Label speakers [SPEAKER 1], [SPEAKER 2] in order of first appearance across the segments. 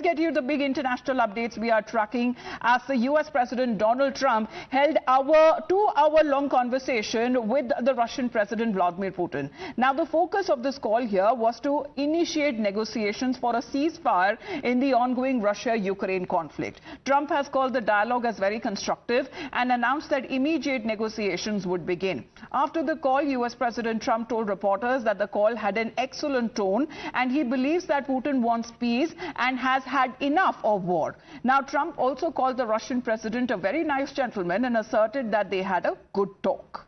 [SPEAKER 1] let's get you the big international updates we are tracking as the US President Donald Trump held our 2-hour-long conversation with the Russian President Vladimir Putin. Now, the focus of this call here was to initiate negotiations for a ceasefire in the ongoing Russia-Ukraine conflict. Trump has called the dialogue as very constructive and announced that immediate negotiations would begin. After the call, US President Trump told reporters that the call had an excellent tone and he believes that Putin wants peace and has had enough of war. Now, Trump also called the Russian president a very nice gentleman and asserted that they had a good talk.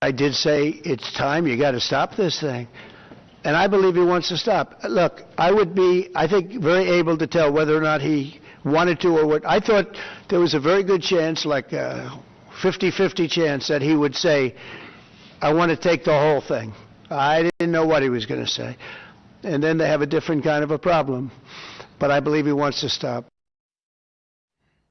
[SPEAKER 2] I did say it's time, you got to stop this thing. And I believe he wants to stop. Look, I would be, I think, very able to tell whether or not he wanted to or what. I thought there was a very good chance, like a 50-50 chance, that he would say, I want to take the whole thing. I didn't know what he was going to say. And then they have a different kind of a problem. But I believe he wants to stop.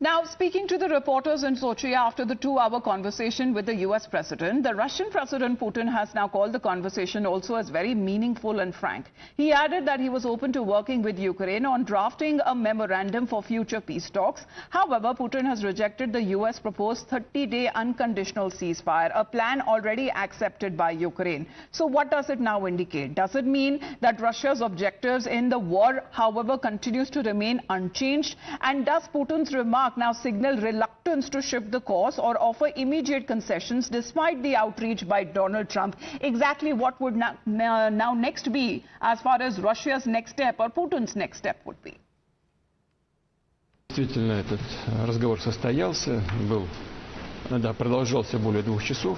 [SPEAKER 1] Now, speaking to the reporters in Sochi after the 2-hour conversation with the US President, the Russian President Putin has now called the conversation also as very meaningful and frank. He added that he was open to working with Ukraine on drafting a memorandum for future peace talks. However, Putin has rejected the US proposed 30-day unconditional ceasefire, a plan already accepted by Ukraine. So what does it now indicate? Does it mean that Russia's objectives in the war, however, continues to remain unchanged? And does Putin's remark now signal reluctance to shift the course or offer immediate concessions despite the outreach by Donald Trump? Exactly what would now next be as far as Russia's next step or Putin's next step would be?
[SPEAKER 3] Действительно, этот разговор состоялся, продолжался более 2 часов.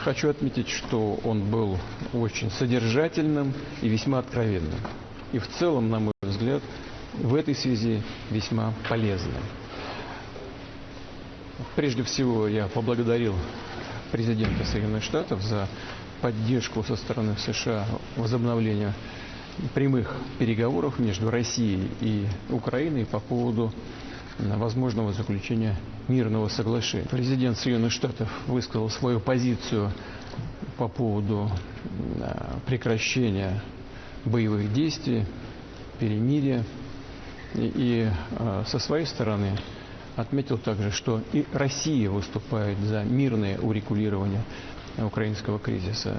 [SPEAKER 3] Хочу отметить, что он был очень содержательным и весьма откровенным. И в целом, на мой взгляд, в этой связи весьма полезно. Прежде всего, я поблагодарил президента Соединенных Штатов за поддержку со стороны США возобновления прямых переговоров между Россией и Украиной по поводу возможного заключения мирного соглашения. Президент Соединенных Штатов высказал свою позицию по поводу прекращения боевых действий, перемирия. И со своей стороны отметил также, что и Россия выступает за мирное урегулирование украинского кризиса.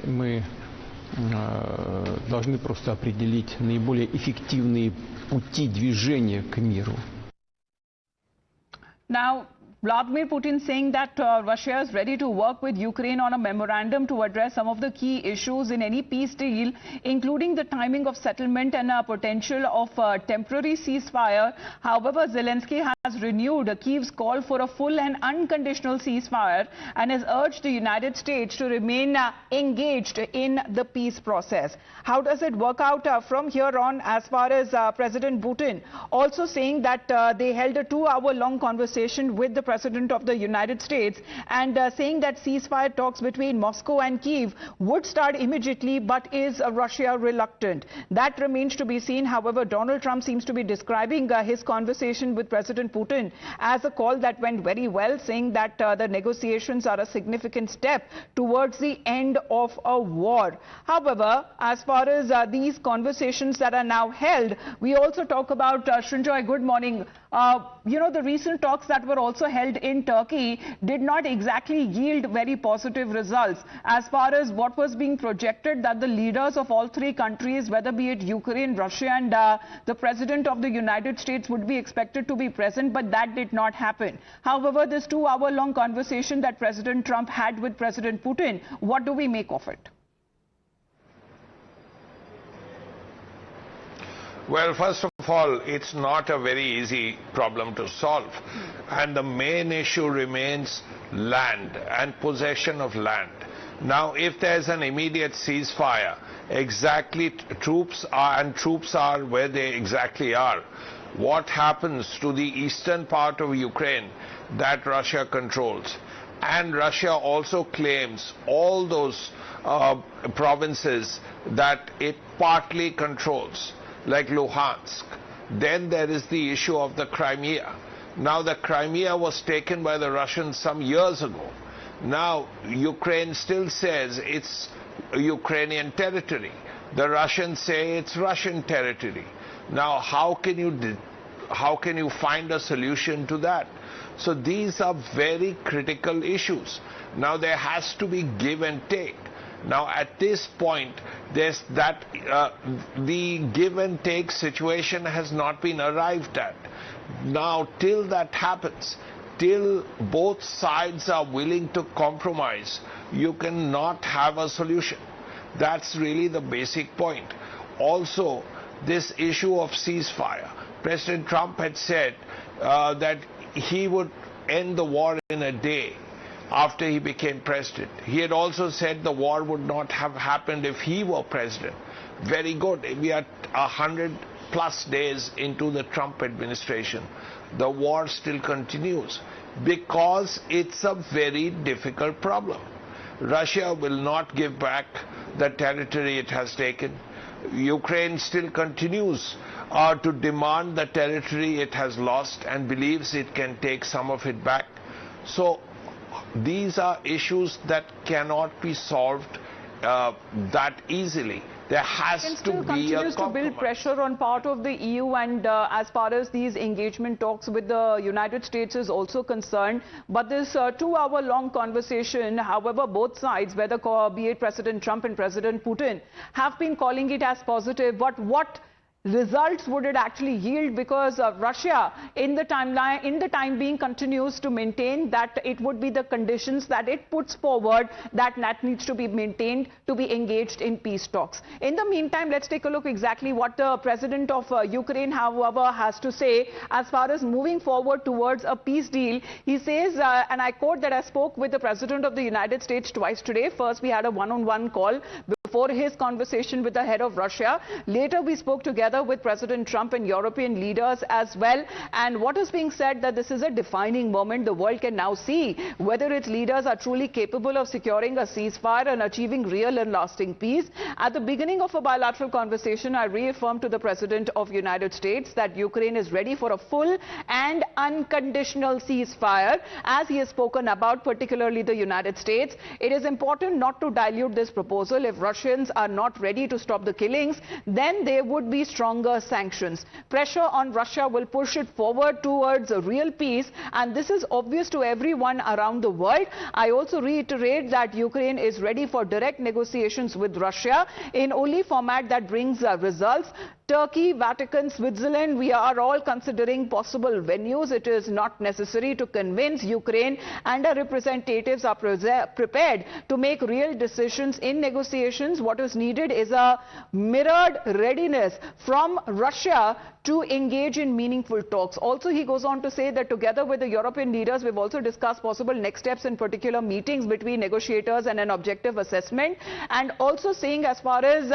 [SPEAKER 3] Мы должны просто определить наиболее эффективные пути движения к миру.
[SPEAKER 1] Now, Vladimir Putin saying that Russia is ready to work with Ukraine on a memorandum to address some of the key issues in any peace deal, including the timing of settlement and potential of temporary ceasefire. However, Zelensky has renewed Kyiv's call for a full and unconditional ceasefire and has urged the United States to remain engaged in the peace process. How does it work out from here on as far as President Putin also saying that they held a 2-hour-long conversation with the President of the United States and saying that ceasefire talks between Moscow and Kyiv would start immediately, but is Russia reluctant? That remains to be seen. However, Donald Trump seems to be describing his conversation with President Putin as a call that went very well, saying that the negotiations are a significant step towards the end of a war. However, as far as these conversations that are now held, we also talk about, Srinjoy, good morning. The recent talks that were also held in Turkey did not exactly yield very positive results as far as what was being projected that the leaders of all 3 countries, whether be it Ukraine, Russia and the President of the United States would be expected to be present, but that did not happen. However, this 2-hour-long conversation that President Trump had with President Putin, what do we make of it?
[SPEAKER 4] Well, first of all, it's not a very easy problem to solve. And the main issue remains land and possession of land. Now, if there's an immediate ceasefire, exactly troops are where they exactly are. What happens to the eastern part of Ukraine that Russia controls? And Russia also claims all those provinces that it partly controls, like Luhansk. Then there is the issue of the Crimea. Now, the Crimea was taken by the Russians some years ago. Now, Ukraine still says it's Ukrainian territory. The Russians say it's Russian territory. Now, how can you find a solution to that? So these are very critical issues. Now, there has to be give and take. Now, at this point, there's that the give and take situation has not been arrived at. Now, till that happens, till both sides are willing to compromise, you cannot have a solution. That's really the basic point. Also, this issue of ceasefire. President Trump had said that he would end the war in a day after he became president. He had also said the war would not have happened if he were president. Very good. We are 100+ days into the Trump administration. The war still continues because it's a very difficult problem. Russia will not give back the territory it has taken. Ukraine still continues to demand the territory it has lost and believes it can take some of it back. So these are issues that cannot be solved that easily. There has to be a compromise.
[SPEAKER 1] Continues to build pressure on part of the EU, and as far as these engagement talks with the United States is also concerned. But this 2-hour-long conversation, however, both sides, whether be it President Trump and President Putin, have been calling it as positive. But what results would it actually yield? Because Russia in the time being continues to maintain that it would be the conditions that it puts forward that needs to be maintained to be engaged in peace talks. In the meantime, let's take a look exactly what the president of Ukraine, however, has to say as far as moving forward towards a peace deal. He says, and I quote, that I spoke with the president of the United States twice today. First, we had a one-on-one call before his conversation with the head of Russia. Later, we spoke together with President Trump and European leaders as well. And what is being said that this is a defining moment. The world can now see whether its leaders are truly capable of securing a ceasefire and achieving real and lasting peace. At the beginning of a bilateral conversation, I reaffirmed to the President of the United States that Ukraine is ready for a full and unconditional ceasefire, as he has spoken about, particularly the United States. It is important not to dilute this proposal. If Russians are not ready to stop the killings, then there would be stronger sanctions. Pressure on Russia will push it forward towards a real peace, and this is obvious to everyone around the world. I also reiterate that Ukraine is ready for direct negotiations with Russia in only format that brings results. Turkey, Vatican, Switzerland, we are all considering possible venues. It is not necessary to convince Ukraine, and our representatives are prepared to make real decisions in negotiations. What is needed is a mirrored readiness from Russia to engage in meaningful talks. Also, he goes on to say that together with the European leaders, we've also discussed possible next steps in particular meetings between negotiators and an objective assessment. And also saying, as far as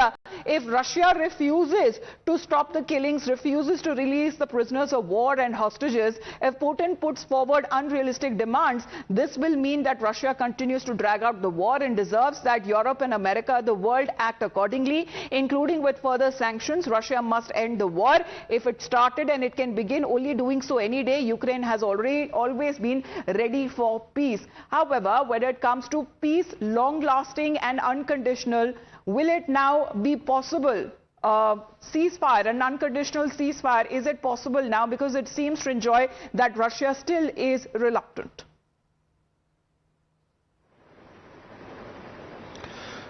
[SPEAKER 1] if Russia refuses to stop the killings, refuses to release the prisoners of war and hostages, if Putin puts forward unrealistic demands, this will mean that Russia continues to drag out the war and deserves that Europe and America, the world, act accordingly, including with further sanctions. Russia must end the war. If it started, and it can begin only doing so any day, Ukraine has always been ready for peace. However, when it comes to peace, long-lasting and unconditional, will it now be possible? Ceasefire, an unconditional ceasefire, is it possible now? Because it seems, Srinjoy, that Russia still is reluctant.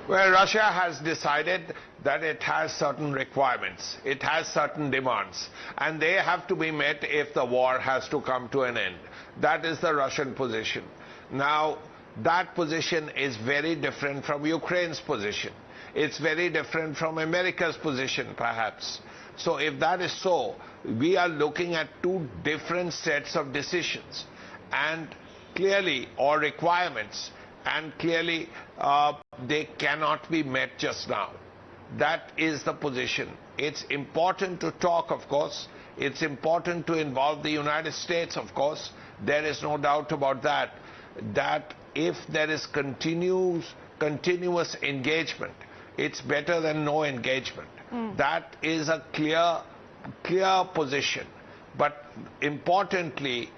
[SPEAKER 4] Well, Russia has decided that it has certain requirements, it has certain demands, and they have to be met if the war has to come to an end. That is the Russian position. Now, that position is very different from Ukraine's position. It's very different from America's position, perhaps. So if that is so, we are looking at two different sets of decisions and clearly, or requirements, and clearly they cannot be met just now. That is the position. It's important to talk, of course. It's important to involve the United States, of course. There is no doubt about that. That if there is continuous engagement, it's better than no engagement. That is a clear position. But importantly,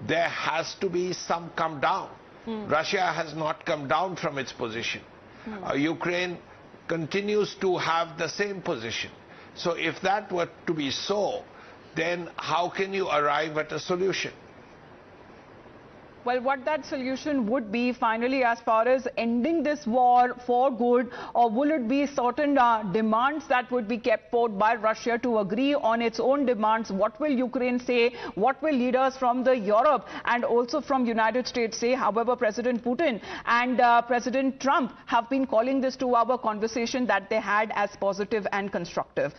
[SPEAKER 4] there has to be some come down. Russia has not come down from its position. Ukraine continues to have the same position. So if that were to be so, then how can you arrive at a solution?
[SPEAKER 1] Well, what that solution would be finally as far as ending this war for good, or will it be certain demands that would be kept forth by Russia to agree on its own demands? What will Ukraine say? What will leaders from the Europe and also from United States say? However, President Putin and President Trump have been calling this 2-hour conversation that they had as positive and constructive.